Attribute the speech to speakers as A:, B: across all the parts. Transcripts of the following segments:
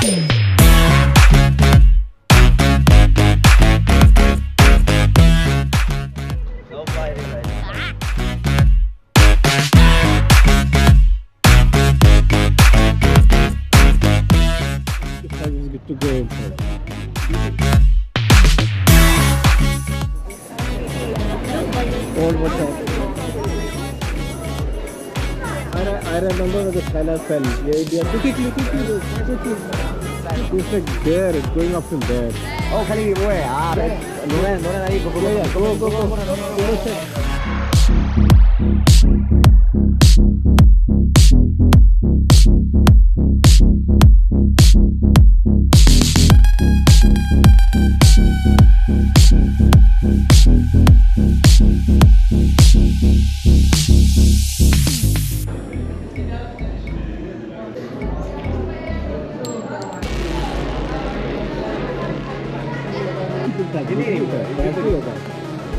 A: No fighting right now.
B: This time is good to go in for. Old water. I remember when the skyline fell. Yeah, quickly. It's like there, it's going up from there.
A: Oh, Khalifi 뭐해? 아, 노래 나이 그거.
B: Yeah, go check.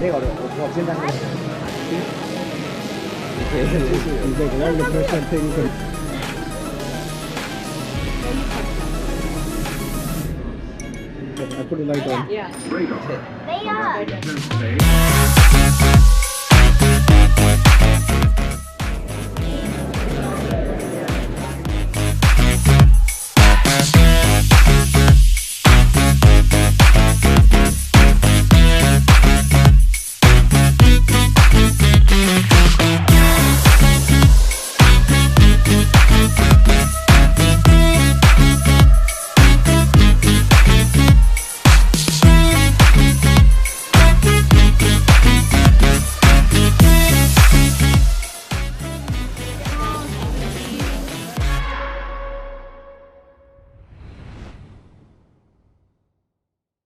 A: 내가 생각.
B: It's like one of the first things. I put a light on.
C: Yeah.
D: They are.